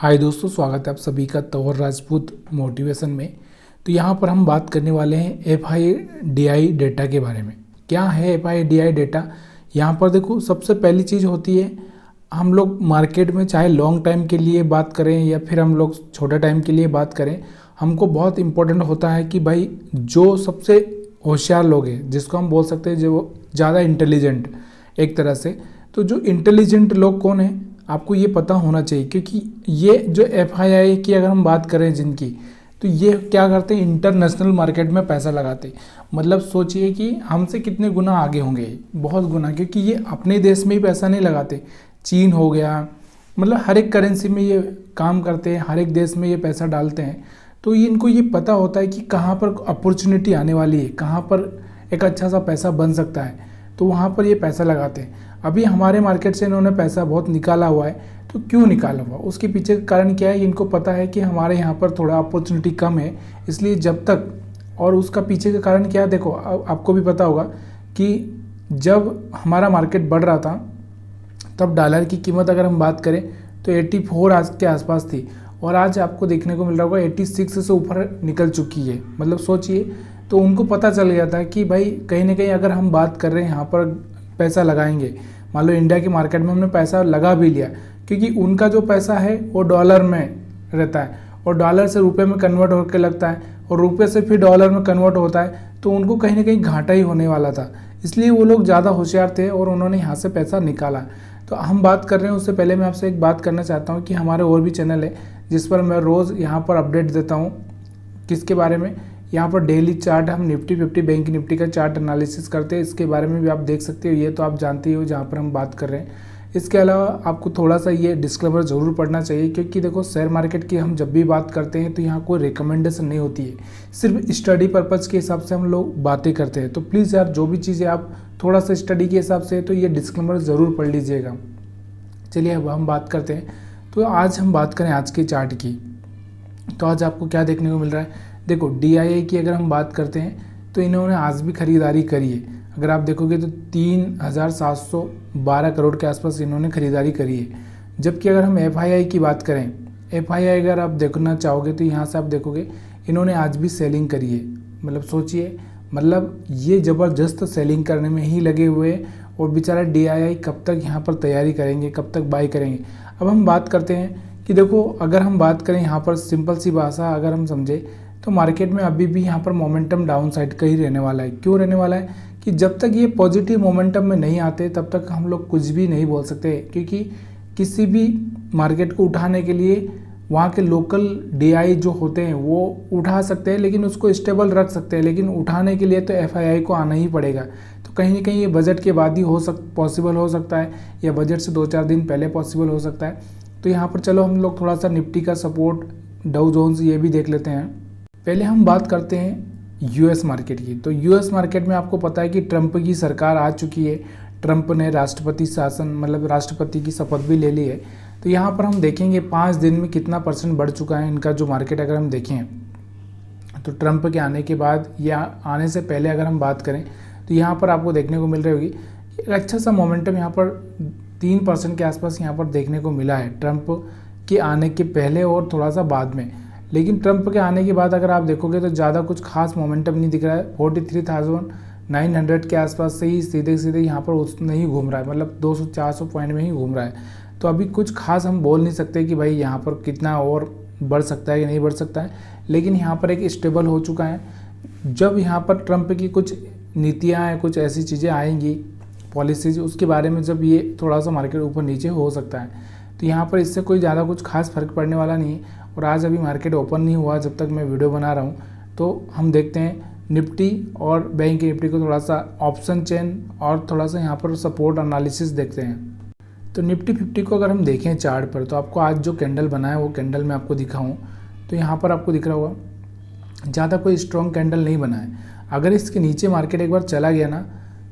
हाय दोस्तों, स्वागत है आप सभी का तौर राजपूत मोटिवेशन में। तो यहाँ पर हम बात करने वाले हैं FIDI डेटा के बारे में। क्या है FIDI डेटा? यहाँ पर देखो, सबसे पहली चीज़ होती है, हम लोग मार्केट में चाहे लॉन्ग टाइम के लिए बात करें या फिर हम लोग छोटे टाइम के लिए बात करें, हमको बहुत इंपॉर्टेंट होता है कि भाई जो सबसे होशियार लोग हैं, जिसको हम बोल सकते हैं जो ज़्यादा इंटेलिजेंट एक तरह से, तो जो इंटेलिजेंट लोग कौन है आपको ये पता होना चाहिए। क्योंकि ये जो FII की अगर हम बात करें जिनकी, तो ये क्या करते हैं, इंटरनेशनल मार्केट में पैसा लगाते हैं। मतलब सोचिए कि हमसे कितने गुना आगे होंगे, बहुत गुना, क्योंकि ये अपने देश में ही पैसा नहीं लगाते। चीन हो गया, मतलब हर एक करेंसी में ये काम करते हैं, हर एक देश में ये पैसा डालते हैं। तो ये इनको ये पता होता है कि कहाँ पर अपॉर्चुनिटी आने वाली है, कहाँ पर एक अच्छा सा पैसा बन सकता है, तो वहाँ पर ये पैसा लगाते हैं। अभी हमारे मार्केट से इन्होंने पैसा बहुत निकाला हुआ है, तो क्यों निकाला हुआ, उसके पीछे का कारण क्या है? इनको पता है कि हमारे यहाँ पर थोड़ा अपॉर्चुनिटी कम है, इसलिए जब तक, और उसका पीछे का कारण क्या है, देखो आपको भी पता होगा कि जब हमारा मार्केट बढ़ रहा था तब डॉलर की कीमत अगर हम बात करें तो 84 आज के आसपास थी, और आज आपको देखने को मिल रहा होगा 86 से ऊपर निकल चुकी है। मतलब सोचिए, तो उनको पता चल गया था कि भाई कहीं ना कहीं अगर हम बात कर रहे हैं यहाँ पर पैसा लगाएंगे, मान लो इंडिया के मार्केट में हमने पैसा लगा भी लिया, क्योंकि उनका जो पैसा है वो डॉलर में रहता है और डॉलर से रुपए में कन्वर्ट होकर लगता है और रुपए से फिर डॉलर में कन्वर्ट होता है, तो उनको कहीं ना कहीं घाटा ही होने वाला था। इसलिए वो लोग ज़्यादा होशियार थे और उन्होंने यहाँ से पैसा निकाला। तो हम बात कर रहे हैं, उससे पहले मैं आपसे एक बात करना चाहता हूँ कि हमारे और भी चैनल है जिस पर मैं रोज़ यहाँ पर अपडेट देता हूँ। किसके बारे में? यहाँ पर डेली चार्ट, हम निफ्टी 50 बैंक निफ्टी का चार्ट एनालिसिस करते हैं, इसके बारे में भी आप देख सकते हो। ये तो आप जानते ही हो जहाँ पर हम बात कर रहे हैं। इसके अलावा आपको थोड़ा सा ये डिस्क्लेमर ज़रूर पढ़ना चाहिए, क्योंकि देखो शेयर मार्केट की हम जब भी बात करते हैं तो यहाँ कोई रिकमेंडेशन नहीं होती है, सिर्फ स्टडी पर्पज़ के हिसाब से हम लोग बातें करते हैं। तो प्लीज़ यार, जो भी चीज़ें आप थोड़ा सा स्टडी के हिसाब से, तो ये डिस्क्लेमर ज़रूर पढ़ लीजिएगा। चलिए अब हम बात करते हैं। तो आज हम बात करें आज के चार्ट की, तो आज आपको क्या देखने को मिल रहा है? देखो DII की अगर हम बात करते हैं तो इन्होंने आज भी खरीदारी करी है। अगर आप देखोगे तो 3712 करोड़ के आसपास इन्होंने खरीदारी करी है। जबकि अगर हम FII की बात करें, FII अगर आप देखना चाहोगे तो यहाँ से आप देखोगे इन्होंने आज भी सेलिंग करी है। मतलब सोचिए, मतलब ये ज़बरदस्त सेलिंग करने में ही लगे हुए हैं, और बेचारा DII कब तक यहाँ पर तैयारी करेंगे, कब तक बाई करेंगे। अब हम बात करते हैं कि देखो, अगर हम बात करें यहाँ पर सिंपल सी भाषा अगर हम समझे, तो मार्केट में अभी भी यहाँ पर मोमेंटम डाउन साइड का ही रहने वाला है। क्यों रहने वाला है? कि जब तक ये पॉजिटिव मोमेंटम में नहीं आते तब तक हम लोग कुछ भी नहीं बोल सकते, क्योंकि किसी भी मार्केट को उठाने के लिए वहाँ के लोकल DI जो होते हैं वो उठा सकते हैं, लेकिन उसको स्टेबल रख सकते हैं, लेकिन उठाने के लिए तो FII को आना ही पड़ेगा। तो कहीं ना कहीं ये बजट के बाद ही पॉसिबल हो सकता है, या बजट से 2-4 दिन पहले पॉसिबल हो सकता है। तो यहाँ पर चलो हम लोग थोड़ा सा निफ्टी का सपोर्ट, डाउ जोन्स, ये भी देख लेते हैं। पहले हम बात करते हैं US मार्केट की। तो US मार्केट में आपको पता है कि ट्रंप की सरकार आ चुकी है। ट्रंप ने राष्ट्रपति शासन, मतलब राष्ट्रपति की शपथ भी ले ली है। तो यहाँ पर हम देखेंगे 5 दिन में कितना % बढ़ चुका है इनका जो मार्केट। अगर हम देखें तो ट्रंप के आने के बाद या आने से पहले अगर हम बात करें तो यहाँ पर आपको देखने को मिल रही होगी एक अच्छा सा मोमेंटम यहाँ पर 3% के आसपास यहाँ पर देखने को मिला है ट्रंप के आने के पहले और थोड़ा सा बाद में। लेकिन ट्रंप के आने के बाद अगर आप देखोगे तो ज़्यादा कुछ खास मोमेंटम नहीं दिख रहा है। 43,900 के आसपास से ही सीधे सीधे यहाँ पर उतना ही घूम रहा है, मतलब 200-400 पॉइंट में ही घूम रहा है। तो अभी कुछ खास हम बोल नहीं सकते कि भाई यहाँ पर कितना और बढ़ सकता है या नहीं बढ़ सकता है, लेकिन यहाँ पर एक स्टेबल हो चुका है। जब यहाँ पर ट्रंप की कुछ नीतियाँ हैं, कुछ ऐसी चीज़ें आएंगी, पॉलिसीज, उसके बारे में जब ये थोड़ा सा मार्केट ऊपर नीचे हो सकता है। तो यहाँ पर इससे कोई ज़्यादा कुछ खास फर्क पड़ने वाला नहीं है। और आज अभी मार्केट ओपन नहीं हुआ जब तक मैं वीडियो बना रहा हूँ। तो हम देखते हैं निफ्टी और बैंक निफ्टी को थोड़ा सा ऑप्शन चेन और थोड़ा सा यहाँ पर सपोर्ट एनालिसिस देखते हैं। तो निफ्टी 50 को अगर हम देखें चार्ट पर, तो आपको आज जो कैंडल बना है वो कैंडल मैं आपको दिखाऊँ तो यहाँ पर आपको दिख रहा होगा ज़्यादा कोई स्ट्रॉन्ग कैंडल नहीं बना है। अगर इसके नीचे मार्केट एक बार चला गया ना,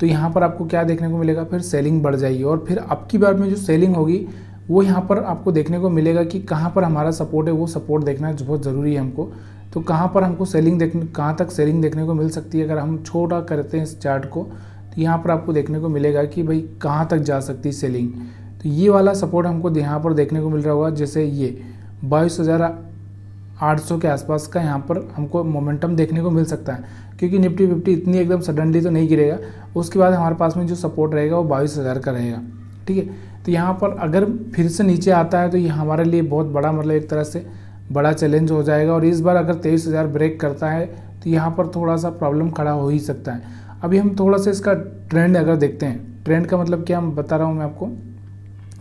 तो यहाँ पर आपको क्या देखने को मिलेगा, फिर सेलिंग बढ़ जाएगी। और फिर अब की बार में जो सेलिंग होगी वो यहाँ पर आपको देखने को मिलेगा कि कहाँ पर हमारा सपोर्ट है, वो सपोर्ट देखना बहुत ज़रूरी है हमको। तो कहाँ पर हमको सेलिंग देखने, कहाँ तक सेलिंग देखने को मिल सकती है। अगर हम छोटा करते हैं इस चार्ट को, तो यहाँ पर आपको देखने को मिलेगा कि भाई कहाँ तक जा सकती है सेलिंग। तो ये वाला सपोर्ट हमको यहाँ पर देखने को मिल रहा होगा, जैसे ये 22,800 के आसपास का यहाँ पर हमको मोमेंटम देखने को मिल सकता है, क्योंकि निफ्टी 50 इतनी एकदम सडनली तो नहीं गिरेगा। उसके बाद हमारे पास में जो सपोर्ट रहेगा वो 22,000 का रहेगा, ठीक है। तो यहाँ पर अगर फिर से नीचे आता है तो ये हमारे लिए बहुत बड़ा, मतलब एक तरह से बड़ा चैलेंज हो जाएगा। और इस बार अगर 23,000 ब्रेक करता है तो यहाँ पर थोड़ा सा प्रॉब्लम खड़ा हो ही सकता है। अभी हम थोड़ा सा इसका ट्रेंड अगर देखते हैं, ट्रेंड का मतलब क्या मैं बता रहा हूँ मैं आपको।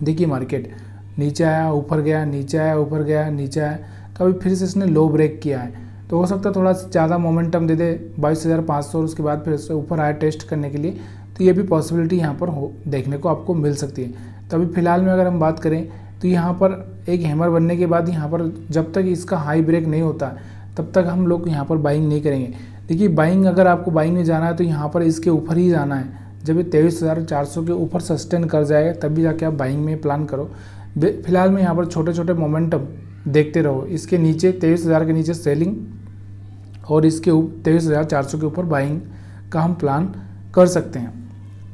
देखिए मार्केट नीचे आया, ऊपर गया, नीचे आया, ऊपर गया, नीचे आया, तो अभी फिर से इसने लो ब्रेक किया है। तो हो सकता है थोड़ा सा ज़्यादा मोमेंटम दे दे 22,500 और उसके बाद फिर से ऊपर आया टेस्ट करने के लिए, तो ये भी पॉसिबिलिटी यहाँ पर देखने को आपको मिल सकती है। तो अभी फ़िलहाल में अगर हम बात करें तो यहाँ पर एक हैमर बनने के बाद यहाँ पर जब तक इसका हाई ब्रेक नहीं होता तब तक हम लोग यहाँ पर बाइंग नहीं करेंगे। देखिए बाइंग, अगर आपको बाइंग में जाना है तो यहाँ पर इसके ऊपर ही जाना है। जब ये 23,400 के ऊपर सस्टेन कर जाएगा तभी जाके आप बाइंग में प्लान करो। फिलहाल में यहाँ पर छोटे छोटे मोमेंटम देखते रहो। इसके नीचे 23,000 के नीचे सेलिंग और इसके 23,400 के ऊपर बाइंग का हम प्लान कर सकते हैं,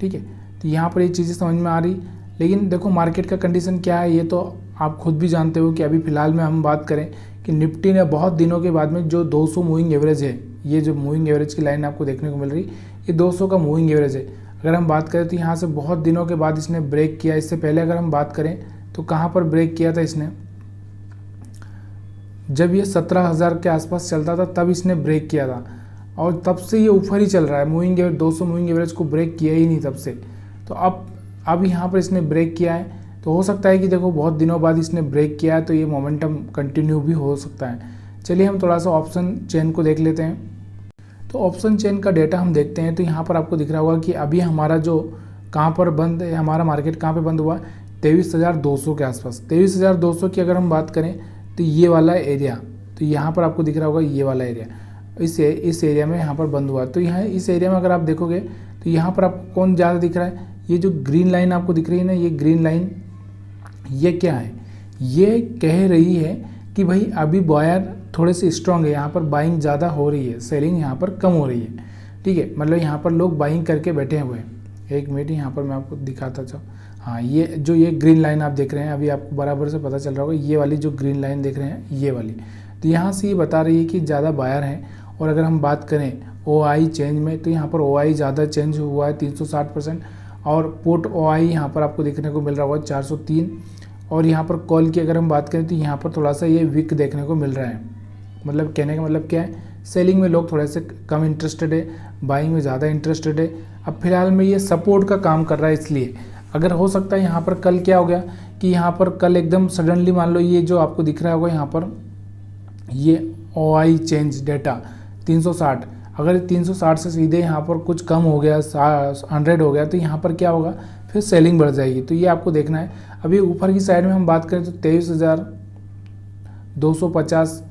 ठीक है। तो यहाँ पर ये चीज़ें समझ में आ रही। लेकिन देखो मार्केट का कंडीशन क्या है ये तो आप खुद भी जानते हो कि अभी फ़िलहाल में हम बात करें कि निफ्टी ने बहुत दिनों के बाद में जो 200 मूविंग एवरेज है, ये जो मूविंग एवरेज की लाइन आपको देखने को मिल रही, ये 200 का मूविंग एवरेज है। अगर हम बात करें तो यहाँ से बहुत दिनों के बाद इसने ब्रेक किया। इससे पहले अगर हम बात करें तो कहाँ पर ब्रेक किया था इसने, जब ये 17,000 के आसपास चलता था तब इसने ब्रेक किया था, और तब से ये ऊपर ही चल रहा है। मूविंग एवरेज 200 मूविंग एवरेज को ब्रेक किया ही नहीं तब से। तो अब यहाँ पर इसने ब्रेक किया है, तो हो सकता है कि देखो बहुत दिनों बाद इसने ब्रेक किया है तो ये मोमेंटम कंटिन्यू भी हो सकता है। चलिए हम थोड़ा सा ऑप्शन चेन को देख लेते हैं। तो ऑप्शन चेन का डेटा हम देखते हैं तो यहाँ पर आपको दिख रहा होगा कि अभी हमारा जो कहाँ पर बंद है, हमारा मार्केट कहाँ पे बंद हुआ, 23,200 के आसपास। 23,200 की अगर हम बात करें तो ये वाला एरिया, तो यहाँ पर आपको दिख रहा होगा ये वाला एरिया, इस एरिया में यहाँ पर बंद हुआ। तो यहाँ इस एरिया में अगर आप देखोगे तो यहाँ पर आपको कौन ज़्यादा दिख रहा है, ये जो ग्रीन लाइन आपको दिख रही है ना, ये ग्रीन लाइन ये क्या है, ये कह रही है कि भाई अभी बायर थोड़े से स्ट्रांग है, यहाँ पर बाइंग ज़्यादा हो रही है, सेलिंग यहाँ पर कम हो रही है, ठीक है। मतलब यहाँ पर लोग बाइंग करके बैठे हुए हैं। एक मिनट यहाँ पर मैं आपको दिखाता चाहूँ। हाँ, ये ग्रीन लाइन आप देख रहे हैं, अभी आपको बराबर से पता चल रहा होगा, ये वाली जो ग्रीन लाइन देख रहे हैं ये वाली, तो यहाँ से ये बता रही है कि ज़्यादा बायर हैं। और अगर हम बात करें OI चेंज में तो यहाँ पर OI ज़्यादा चेंज हुआ है 360%, और पुट OI यहाँ पर आपको देखने को मिल रहा होगा 403। और यहाँ पर कॉल की अगर हम बात करें तो यहाँ पर थोड़ा सा ये वीक देखने को मिल रहा है। मतलब कहने का मतलब क्या है, सेलिंग में लोग थोड़े से कम इंटरेस्टेड है, बाइंग में ज़्यादा इंटरेस्टेड है। अब फिलहाल में ये सपोर्ट का काम कर रहा है, इसलिए अगर हो सकता है यहाँ पर कल क्या हो गया कि यहाँ पर कल एकदम सडनली मान लो ये जो आपको दिख रहा होगा यहाँ पर ये OI चेंज डेटा 360, अगर 360 से सीधे यहाँ पर कुछ कम हो गया, 100 हो गया, तो यहाँ पर क्या होगा, फिर सेलिंग बढ़ जाएगी। तो ये आपको देखना है। अभी ऊपर की साइड में हम बात करें तो 23,250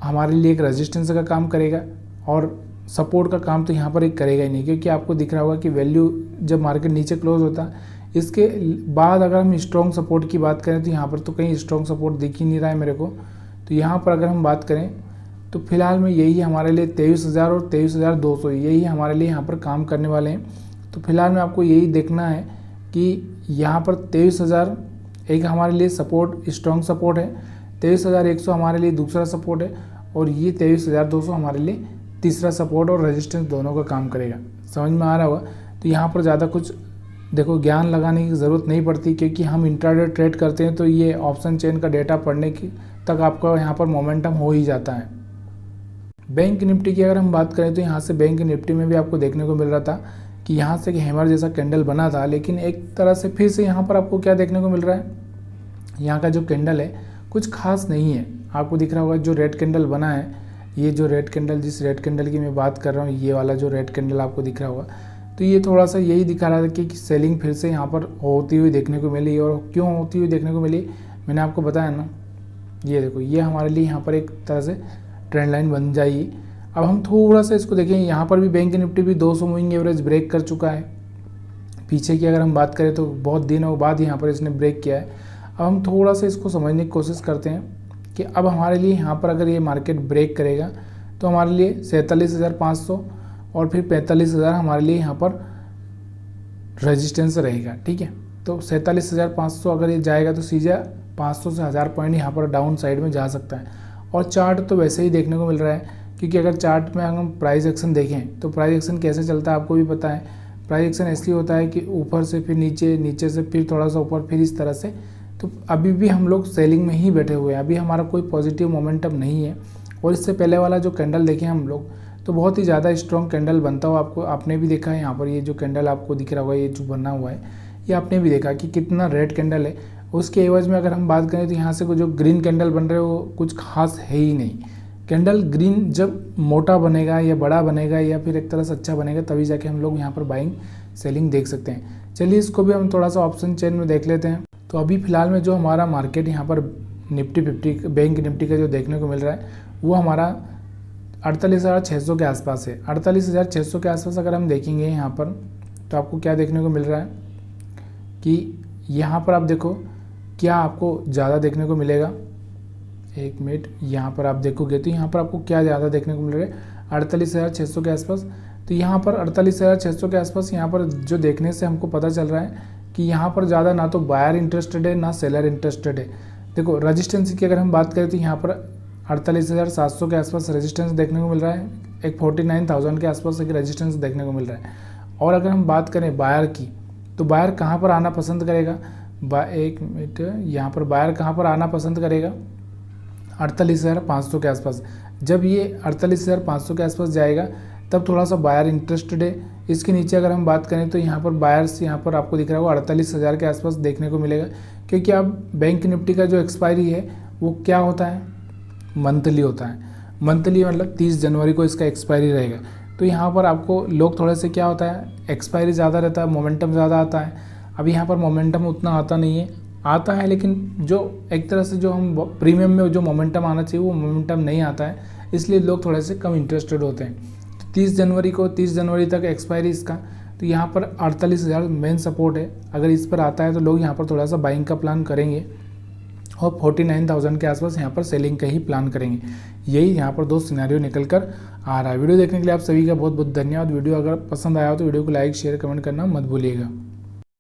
हमारे लिए एक रेजिस्टेंस का काम करेगा, और सपोर्ट का काम तो यहाँ पर एक करेगा ही नहीं, क्योंकि आपको दिख रहा होगा कि वैल्यू जब मार्केट नीचे क्लोज होता है इसके बाद अगर हम स्ट्रॉन्ग सपोर्ट की बात करें तो यहाँ पर तो कहीं स्ट्रॉन्ग सपोर्ट दिख ही नहीं रहा है मेरे को। तो यहाँ पर अगर हम बात करें तो फिलहाल में यही हमारे लिए 23,000 और 23,200 यही हमारे लिए यहाँ पर काम करने वाले हैं। तो फिलहाल में आपको यही देखना है कि यहाँ पर 23,000 एक हमारे लिए सपोर्ट, स्ट्रॉन्ग सपोर्ट है, 23,100 हमारे लिए दूसरा सपोर्ट है, और ये 23,200 हमारे लिए तीसरा सपोर्ट और रेजिस्टेंस दोनों का काम करेगा। समझ में आ रहा होगा। तो यहाँ पर ज़्यादा कुछ देखो ज्ञान लगाने की ज़रूरत नहीं पड़ती, क्योंकि हम इंट्राडे ट्रेड करते हैं तो ये ऑप्शन चेन का डेटा पढ़ने की तक आपका यहाँ पर मोमेंटम हो ही जाता है। बैंक निफ्टी की अगर हम बात करें तो यहाँ से बैंक निफ्टी में भी आपको देखने को मिल रहा था कि यहाँ से एक हैमर जैसा कैंडल बना था, लेकिन एक तरह से फिर से यहाँ पर आपको क्या देखने को मिल रहा है, यहाँ का जो कैंडल है कुछ खास नहीं है। आपको दिख रहा होगा जो रेड कैंडल बना है, ये जो रेड कैंडल, जिस रेड कैंडल की मैं बात कर रहा हूँ, ये वाला जो रेड कैंडल आपको दिख रहा होगा, तो ये थोड़ा सा यही दिखा रहा था कि सेलिंग फिर से यहाँ पर होती हुई देखने को मिली। और क्यों होती हुई देखने को मिली मैंने आपको बताया ना, ये देखो ये हमारे लिए यहाँ पर एक तरह से ट्रेंड लाइन बन जाएगी। अब हम थोड़ा सा इसको देखें, यहाँ पर भी बैंक निफ्टी भी 200 मूविंग एवरेज ब्रेक कर चुका है। पीछे की अगर हम बात करें तो बहुत दिनों बाद यहाँ पर इसने ब्रेक किया है। अब हम थोड़ा सा इसको समझने की कोशिश करते हैं कि अब हमारे लिए यहाँ पर अगर ये मार्केट ब्रेक करेगा तो हमारे लिए 47,500 और फिर 45,000 हमारे लिए यहाँ पर रेजिस्टेंस रहेगा, ठीक है। तो 47,500 अगर ये जाएगा तो सीधे 500 से 1000 पॉइंट यहाँ पर डाउन साइड में जा सकता है। और चार्ट तो वैसे ही देखने को मिल रहा है, क्योंकि अगर चार्ट में हम प्राइस एक्शन देखें तो प्राइस एक्शन कैसे चलता है आपको भी पता है। प्राइस एक्शन ऐसे होता है कि ऊपर से फिर नीचे, नीचे से फिर थोड़ा सा ऊपर, फिर इस तरह से। तो अभी भी हम लोग सेलिंग में ही बैठे हुए हैं, अभी हमारा कोई पॉजिटिव मोमेंटम नहीं है। और इससे पहले वाला जो कैंडल देखें हम लोग, तो बहुत ही ज़्यादा स्ट्रॉन्ग कैंडल बनता हुआ आपने भी देखा है। यहाँ पर ये जो कैंडल आपको दिख रहा होगा, ये जो बना हुआ है, ये आपने भी देखा कि कितना रेड कैंडल है। उसके एवज में अगर हम बात करें तो यहाँ से जो ग्रीन कैंडल बन रहे हो कुछ खास है ही नहीं। कैंडल ग्रीन जब मोटा बनेगा या बड़ा बनेगा या फिर एक तरह से अच्छा बनेगा, तभी जाके हम लोग यहाँ पर बाइंग सेलिंग देख सकते हैं। चलिए इसको भी हम थोड़ा सा ऑप्शन चेन में देख लेते हैं। तो अभी फिलहाल में जो हमारा मार्केट यहाँ पर निफ्टी 50 बैंक निफ्टी का जो देखने को मिल रहा है वो हमारा 48,600 के आसपास है। 48,600 के आसपास अगर हम देखेंगे यहाँ पर, तो आपको क्या देखने को मिल रहा है कि यहाँ पर आप देखो क्या आपको ज़्यादा देखने को मिलेगा। एक मिनट, यहाँ पर आप देखोगे तो यहाँ पर आपको क्या ज़्यादा देखने को मिल रहा है 48,600 के आसपास। तो यहाँ पर 48,600 के आसपास यहाँ पर जो देखने से हमको पता चल रहा है कि यहाँ पर ज़्यादा ना तो बायर इंटरेस्टेड है ना सेलर इंटरेस्टेड है। देखो रजिस्टेंस की अगर हम बात करें तो यहाँ पर 48,700 के आसपास रेजिस्टेंस देखने को मिल रहा है, एक 49,000 के आसपास एक रेजिस्टेंस देखने को मिल रहा है। और अगर हम बात करें बायर की, तो बायर कहाँ पर आना पसंद करेगा, एक मिनट, यहाँ पर बायर कहाँ पर आना पसंद करेगा 48,500 के आसपास। जब ये 48,500 के आसपास जाएगा तब थोड़ा सा बायर इंटरेस्टेड है। इसके नीचे अगर हम बात करें तो यहाँ पर बायर्स यहाँ पर आपको दिख रहा होगा 48,000 के आसपास देखने को मिलेगा, क्योंकि अब बैंक निफ्टी का जो एक्सपायरी है वो क्या होता है, मंथली होता है। मंथली मतलब 30 जनवरी को इसका एक्सपायरी रहेगा। तो यहाँ पर आपको लोग थोड़े से क्या होता है, एक्सपायरी ज़्यादा रहता है, मोमेंटम ज़्यादा आता है। अभी यहाँ पर मोमेंटम उतना आता नहीं है, आता है लेकिन जो एक तरह से जो हम प्रीमियम में जो मोमेंटम आना चाहिए वो मोमेंटम नहीं आता है, इसलिए लोग थोड़े से कम इंटरेस्टेड होते हैं। तो 30 जनवरी तक एक्सपायरी इसका, तो यहाँ पर 48,000 मेन सपोर्ट है। अगर इस पर आता है तो लोग यहाँ पर थोड़ा सा बाइंग का प्लान करेंगे और 49,000 के आसपास यहाँ पर सेलिंग का ही प्लान करेंगे। यही यहाँ पर दो सिनेरियो निकल कर आ रहा है। वीडियो देखने के लिए आप सभी का बहुत बहुत धन्यवाद। वीडियो अगर पसंद आया हो तो वीडियो को लाइक शेयर कमेंट करना मत भूलिएगा।